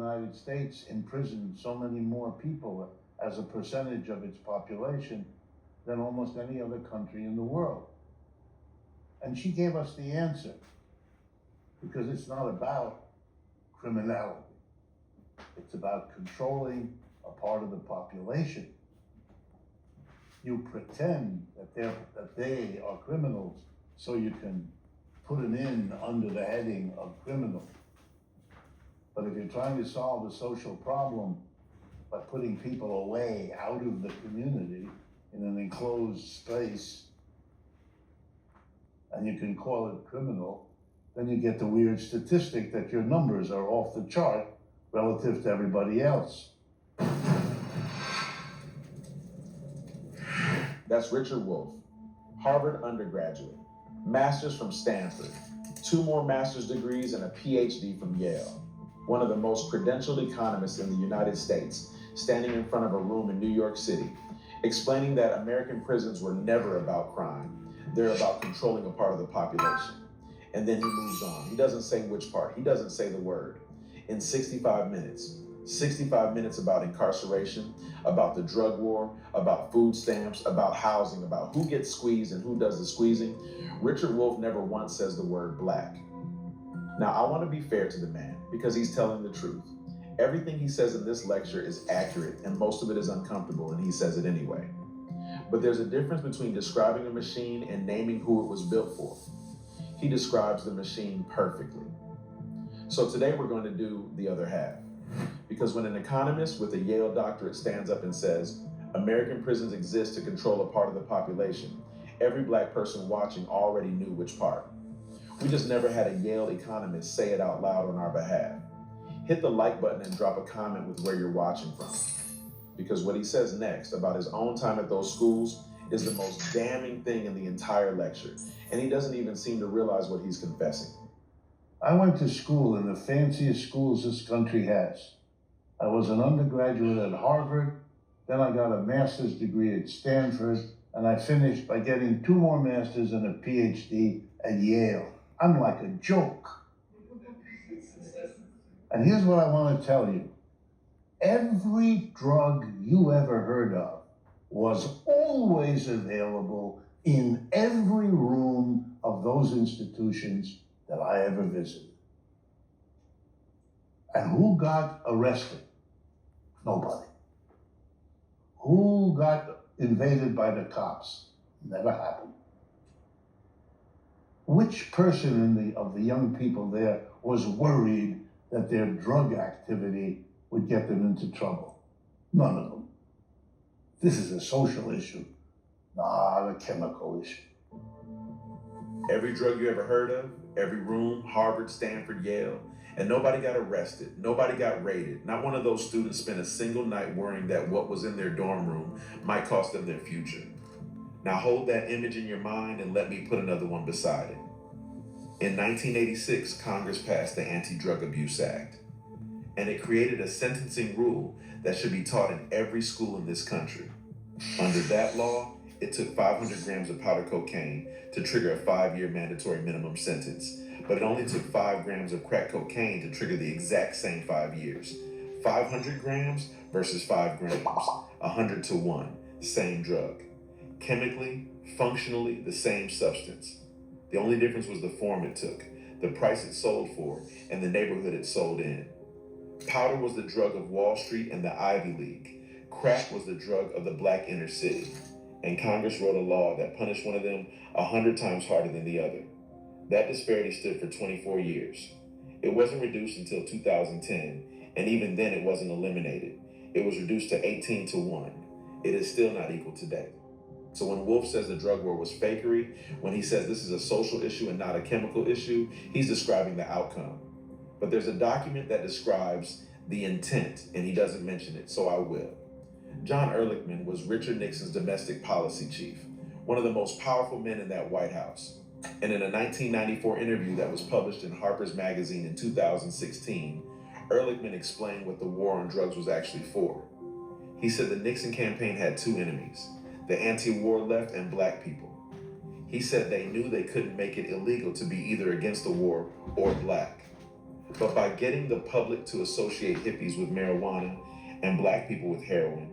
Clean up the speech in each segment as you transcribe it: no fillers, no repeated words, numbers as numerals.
United States imprisoned so many more people as a percentage of its population than almost any other country in the world. And she gave us the answer, because it's not about criminality. It's about controlling a part of the population. You pretend that they are criminals so you can put them in under the heading of criminal. But if you're trying to solve a social problem by putting people away out of the community in an enclosed space, and you can call it criminal, then you get the weird statistic that your numbers are off the chart relative to everybody else. That's Richard Wolff, Harvard undergraduate, master's from Stanford, 2 more master's degrees and a PhD from Yale. One of the most credentialed economists in the United States, standing in front of a room in New York City, explaining that American prisons were never about crime. They're about controlling a part of the population. And then he moves on. He doesn't say which part. He doesn't say the word. In 65 minutes. 65 minutes about incarceration, about the drug war, about food stamps, about housing, about who gets squeezed and who does the squeezing. Richard Wolff never once says the word black. Now, I want to be fair to the man because he's telling the truth. Everything he says in this lecture is accurate and most of it is uncomfortable, and he says it anyway. But there's a difference between describing a machine and naming who it was built for. He describes the machine perfectly. So today we're going to do the other half. Because when an economist with a Yale doctorate stands up and says, American prisons exist to control a part of the population, every black person watching already knew which part. We just never had a Yale economist say it out loud on our behalf. Hit the like button and drop a comment with where you're watching from. Because what he says next about his own time at those schools is the most damning thing in the entire lecture. And he doesn't even seem to realize what he's confessing. I went to school in the fanciest schools this country has. I was an undergraduate at Harvard, then I got a master's degree at Stanford, and I finished by getting 2 more masters and a PhD at Yale. I'm like a joke. And here's what I want to tell you. Every drug you ever heard of was always available in every room of those institutions that I ever visited. And who got arrested? Nobody. Who got invaded by the cops? Never happened. Which person of the young people there was worried that their drug activity would get them into trouble? None of them. This is a social issue, not a chemical issue. Every drug you ever heard of, every room, Harvard, Stanford, Yale, and nobody got arrested, nobody got raided. Not one of those students spent a single night worrying that what was in their dorm room might cost them their future. Now hold that image in your mind and let me put another one beside it. In 1986, Congress passed the Anti-Drug Abuse Act, and it created a sentencing rule that should be taught in every school in this country. Under that law, it took 500 grams of powder cocaine to trigger a 5-year mandatory minimum sentence, but it only took 5 grams of crack cocaine to trigger the exact same 5 years. 500 grams versus 5 grams, 100 to 1, same drug. Chemically, functionally, the same substance. The only difference was the form it took, the price it sold for, and the neighborhood it sold in. Powder was the drug of Wall Street and the Ivy League. Crack was the drug of the black inner city. And Congress wrote a law that punished one of them 100 times harder than the other. That disparity stood for 24 years. It wasn't reduced until 2010, and even then it wasn't eliminated. It was reduced to 18 to 1. It is still not equal today. So when Wolff says the drug war was fakery, when he says this is a social issue and not a chemical issue, he's describing the outcome. But there's a document that describes the intent, and he doesn't mention it, so I will. John Ehrlichman was Richard Nixon's domestic policy chief, one of the most powerful men in that White House. And in a 1994 interview that was published in Harper's Magazine in 2016, Ehrlichman explained what the war on drugs was actually for. He said the Nixon campaign had 2 enemies, the anti-war left and black people. He said they knew they couldn't make it illegal to be either against the war or black. But by getting the public to associate hippies with marijuana and black people with heroin,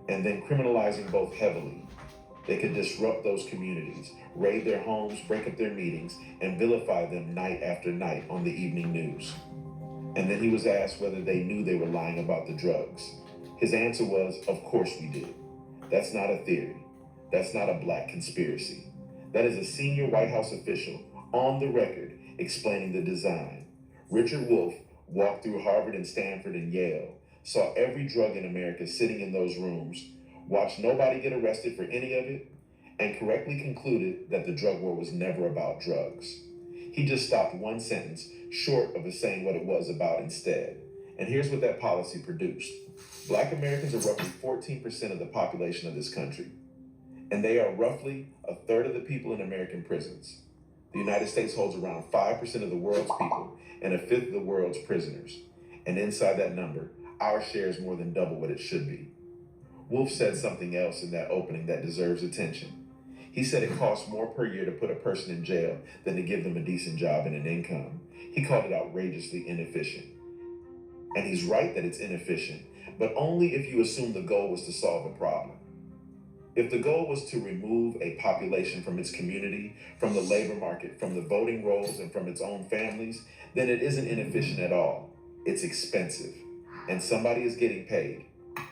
and then criminalizing both heavily, they could disrupt those communities, raid their homes, break up their meetings, and vilify them night after night on the evening news. And then he was asked whether they knew they were lying about the drugs. His answer was, of course we did. That's not a theory. That's not a black conspiracy. That is a senior White House official on the record explaining the design. Richard Wolff walked through Harvard and Stanford and Yale, saw every drug in America sitting in those rooms, watched nobody get arrested for any of it, and correctly concluded that the drug war was never about drugs. He just stopped one sentence short of saying what it was about instead. And here's what that policy produced. Black Americans are roughly 14% of the population of this country, and they are roughly a third of the people in American prisons. The United States holds around 5% of the world's people and a fifth of the world's prisoners. And inside that number, our share is more than double what it should be. Wolff said something else in that opening that deserves attention. He said it costs more per year to put a person in jail than to give them a decent job and an income. He called it outrageously inefficient. And he's right that it's inefficient, but only if you assume the goal was to solve a problem. If the goal was to remove a population from its community, from the labor market, from the voting rolls, and from its own families, then it isn't inefficient at all. It's expensive, and somebody is getting paid.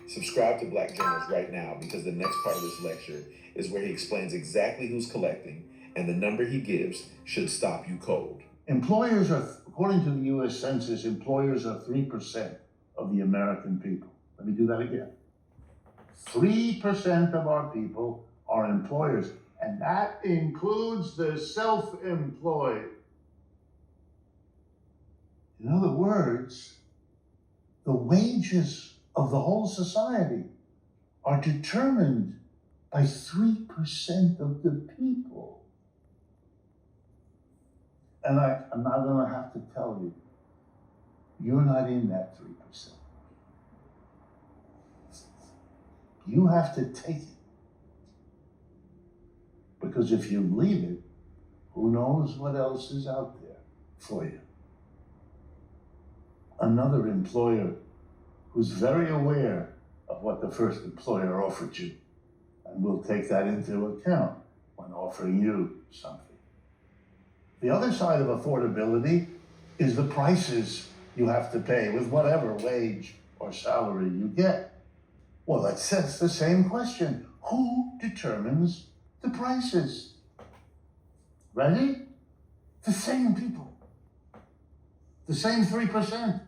Subscribe to Black Journals right now, because the next part of this lecture is where he explains exactly who's collecting, and the number he gives should stop you cold. Employers are, according to the US Census, employers are 3% of the American people. Let me do that again. 3% of our people are employers, and that includes the self-employed. In other words, the wages of the whole society are determined by 3% of the people. And I'm not going to have to tell you, you're not in that 3%. You have to take it. Because if you leave it, who knows what else is out there for you. Another employer who's very aware of what the first employer offered you, and will take that into account when offering you something. The other side of affordability is the prices you have to pay with whatever wage or salary you get. Well, that's the same question. Who determines the prices? Ready? The same people. The same 3%.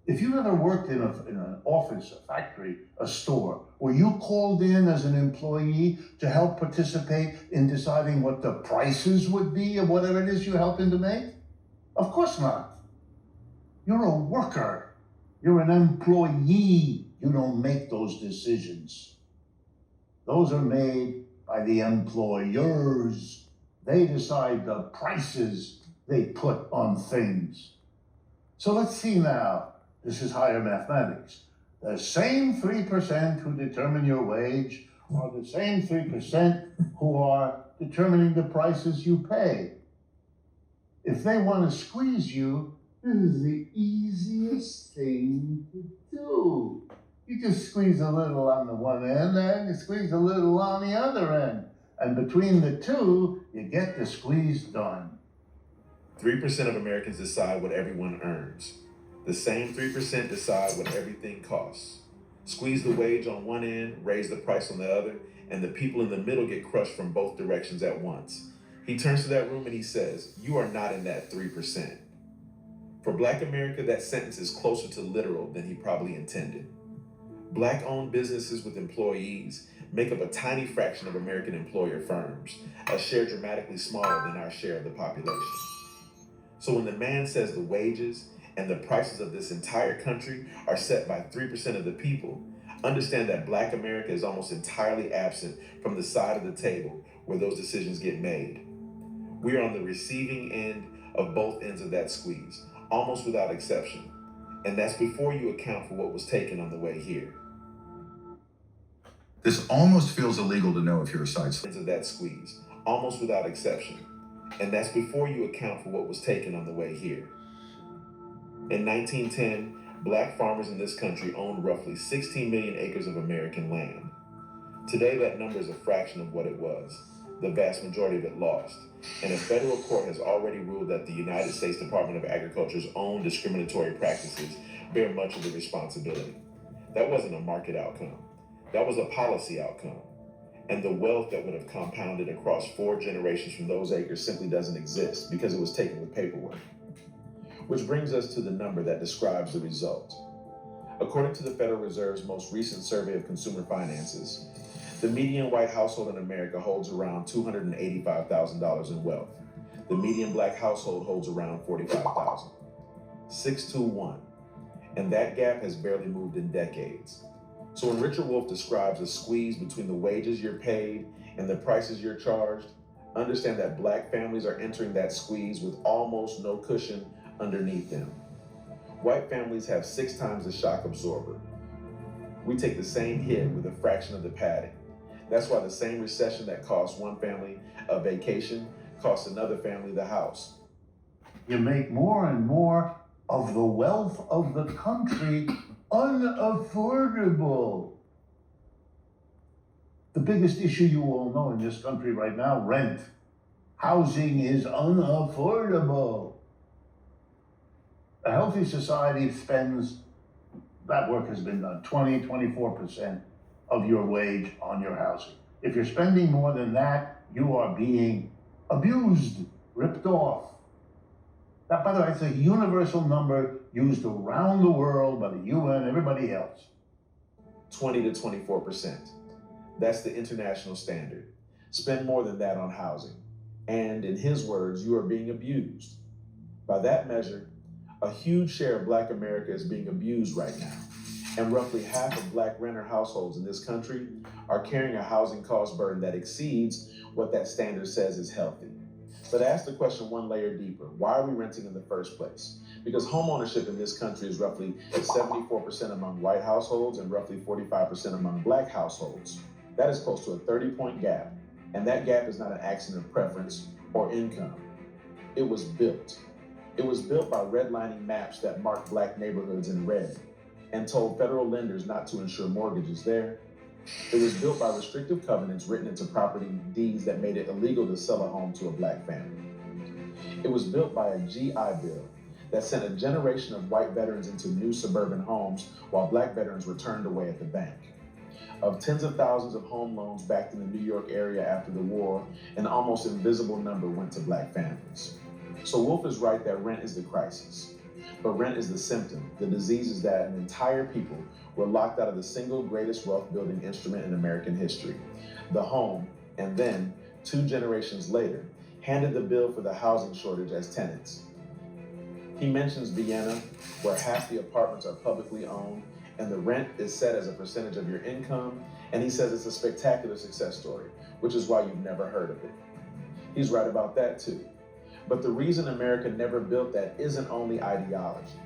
If you ever worked in an office, a factory, a store, were you called in as an employee to help participate in deciding what the prices would be of whatever it is you're helping to make? Of course not. You're a worker. You're an employee. You don't make those decisions. Those are made by the employers. They decide the prices they put on things. So let's see now. This is higher mathematics. The same 3% who determine your wage are the same 3% who are determining the prices you pay. If they want to squeeze you, this is the easiest thing to do. You just squeeze a little on the one end and you squeeze a little on the other end. And between the two, you get the squeeze done. 3% of Americans decide what everyone earns. The same 3% decide what everything costs. Squeeze the wage on one end, raise the price on the other, and the people in the middle get crushed from both directions at once. He turns to that room and he says, "You are not in that 3%. For Black America, that sentence is closer to literal than he probably intended. Black-owned businesses with employees make up a tiny fraction of American employer firms, a share dramatically smaller than our share of the population. So when the man says the wages and the prices of this entire country are set by 3% of the people, understand that Black America is almost entirely absent from the side of the table where those decisions get made. We are on the receiving end of both ends of that squeeze, almost without exception. And that's before you account for what was taken on the way here." This almost feels illegal to know if you're a side Ends of that squeeze, almost without exception. And that's before you account for what was taken on the way here. In 1910, black farmers in this country owned roughly 16 million acres of American land. Today, that number is a fraction of what it was, the vast majority of it lost, and a federal court has already ruled that the United States Department of Agriculture's own discriminatory practices bear much of the responsibility. That wasn't a market outcome. That was a policy outcome. And the wealth that would have compounded across 4 generations from those acres simply doesn't exist because it was taken with paperwork. Which brings us to the number that describes the result. According to the Federal Reserve's most recent survey of consumer finances, the median white household in America holds around $285,000 in wealth. The median black household holds around $45,000. 6 to 1. And that gap has barely moved in decades. So when Richard Wolff describes a squeeze between the wages you're paid and the prices you're charged, understand that black families are entering that squeeze with almost no cushion underneath them. White families have 6 times the shock absorber. We take the same hit with a fraction of the padding. That's why the same recession that cost one family a vacation costs another family the house. You make more and more of the wealth of the country unaffordable. The biggest issue you all know in this country right now, rent. Housing is unaffordable. A healthy society spends, that work has been done, 24% of your wage on your housing. If you're spending more than that, you are being abused, ripped off. That, by the way, it's a universal number used around the world by the UN, everybody else. 20 to 24%. That's the international standard. Spend more than that on housing. And in his words, you are being abused. By that measure, a huge share of Black America is being abused right now. And roughly half of Black renter households in this country are carrying a housing cost burden that exceeds what that standard says is healthy. But ask the question one layer deeper. Why are we renting in the first place? Because homeownership in this country is roughly 74% among white households and roughly 45% among Black households. That is close to a 30-point gap. And that gap is not an accident of preference or income. It was built. It was built by redlining maps that marked Black neighborhoods in red and told federal lenders not to insure mortgages there. It was built by restrictive covenants written into property deeds that made it illegal to sell a home to a Black family. It was built by a GI Bill that sent a generation of white veterans into new suburban homes while Black veterans were turned away at the bank. Of tens of thousands of home loans backed in the New York area after the war, an almost invisible number went to Black families. So Wolff is right that rent is the crisis. But rent is the symptom. The disease is that an entire people were locked out of the single greatest wealth-building instrument in American history, the home, and then, 2 generations later, handed the bill for the housing shortage as tenants. He mentions Vienna, where half the apartments are publicly owned, and the rent is set as a percentage of your income, and he says it's a spectacular success story, which is why you've never heard of it. He's right about that too. But the reason America never built that isn't only ideology.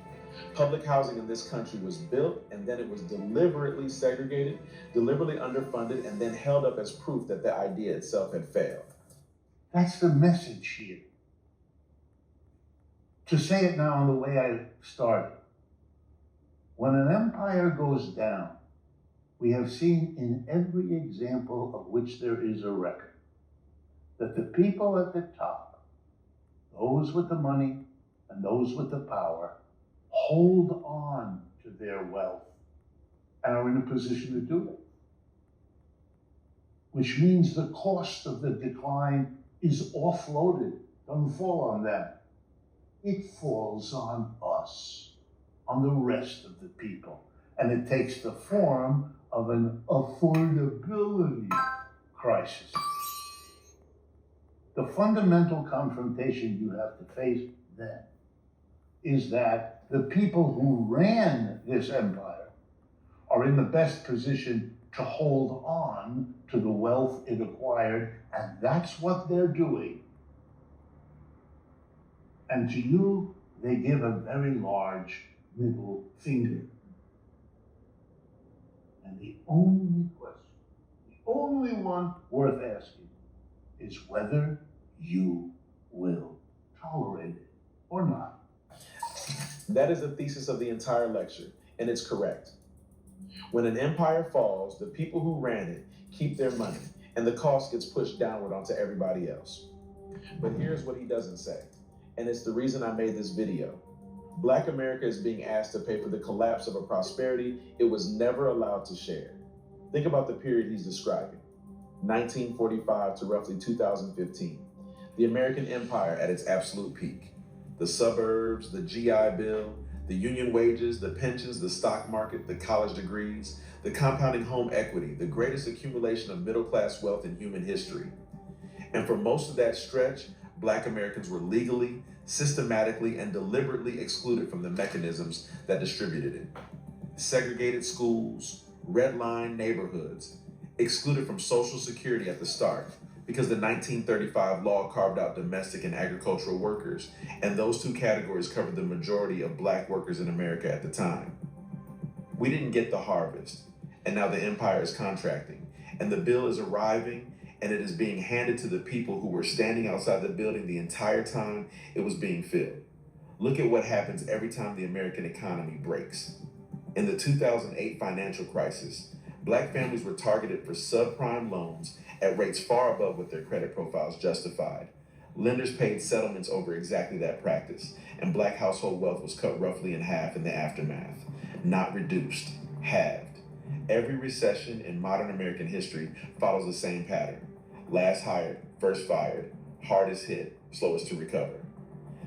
Public housing in this country was built and then it was deliberately segregated, deliberately underfunded, and then held up as proof that the idea itself had failed. That's the message here. To say it now in the way I started. When an empire goes down, we have seen in every example of which there is a record, that the people at the top, those with the money and those with the power, hold on to their wealth and are in a position to do it. Which means the cost of the decline is offloaded, doesn't fall on them. It falls on us, on the rest of the people. And it takes the form of an affordability crisis. The fundamental confrontation you have to face then is that the people who ran this empire are in the best position to hold on to the wealth it acquired, and that's what they're doing. And to you, they give a very large middle finger. And the only question, the only one worth asking, is whether you will tolerate it or not. That is the thesis of the entire lecture, and it's correct. When an empire falls, the people who ran it keep their money, and the cost gets pushed downward onto everybody else. But here's what he doesn't say, and it's the reason I made this video. Black America is being asked to pay for the collapse of a prosperity it was never allowed to share. Think about the period he's describing, 1945 to roughly 2015. The American empire at its absolute peak. The suburbs, the GI Bill, the union wages, the pensions, the stock market, the college degrees, the compounding home equity, the greatest accumulation of middle-class wealth in human history. And for most of that stretch, Black Americans were legally, systematically, and deliberately excluded from the mechanisms that distributed it. Segregated schools, redline neighborhoods, excluded from Social Security at the start because the 1935 law carved out domestic and agricultural workers, and those two categories covered the majority of Black workers in America at the time. We didn't get the harvest, and now the empire is contracting, and the bill is arriving, and it is being handed to the people who were standing outside the building the entire time it was being filled. Look at what happens every time the American economy breaks. In the 2008 financial crisis, Black families were targeted for subprime loans at rates far above what their credit profiles justified. Lenders paid settlements over exactly that practice, and Black household wealth was cut roughly in half in the aftermath. Not reduced, halved. Every recession in modern American history follows the same pattern. Last hired, first fired, hardest hit, slowest to recover.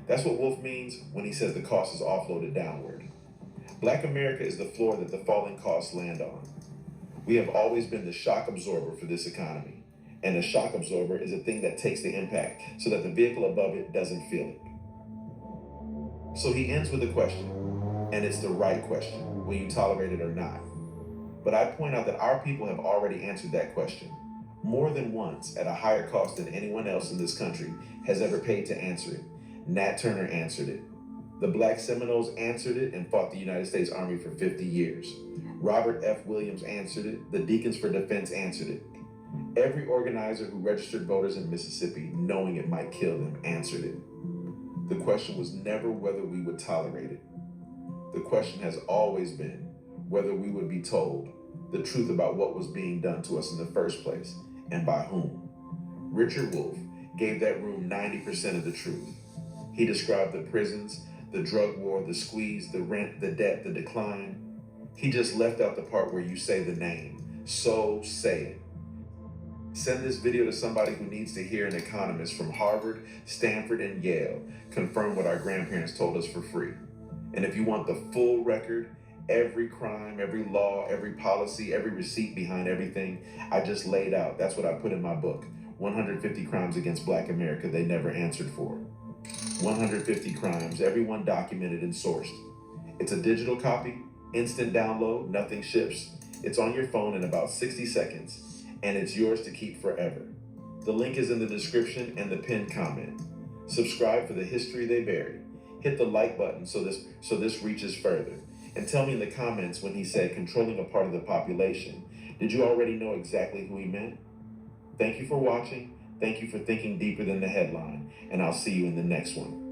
That's what Wolff means when he says the cost is offloaded downward. Black America is the floor that the falling costs land on. We have always been the shock absorber for this economy, and a shock absorber is a thing that takes the impact so that the vehicle above it doesn't feel it. So he ends with a question, and it's the right question, will you tolerate it or not? But I point out that our people have already answered that question, more than once at a higher cost than anyone else in this country has ever paid to answer it. Nat Turner answered it. The Black Seminoles answered it and fought the United States Army for 50 years. Robert F. Williams answered it. The Deacons for Defense answered it. Every organizer who registered voters in Mississippi, knowing it might kill them, answered it. The question was never whether we would tolerate it. The question has always been whether we would be told the truth about what was being done to us in the first place, and by whom. Richard Wolff gave that room 90% of the truth. He described the prisons, the drug war, the squeeze, the rent, the debt, the decline. He just left out the part where you say the name. So say it. Send this video to somebody who needs to hear an economist from Harvard, Stanford, and Yale confirm what our grandparents told us for free. And if you want the full record, every crime, every law, every policy, every receipt behind everything I just laid out, that's what I put in my book, 150 Crimes Against Black America They Never Answered For. 150 crimes, every one documented and sourced. It's a digital copy, instant download, nothing ships. It's on your phone in about 60 seconds, and it's yours to keep forever. The link is in the description and the pinned comment. Subscribe for the history they buried. Hit the like button so this reaches further. And tell me in the comments when he said controlling a part of the population, did you already know exactly who he meant? Thank you for watching. Thank you for thinking deeper than the headline, and I'll see you in the next one.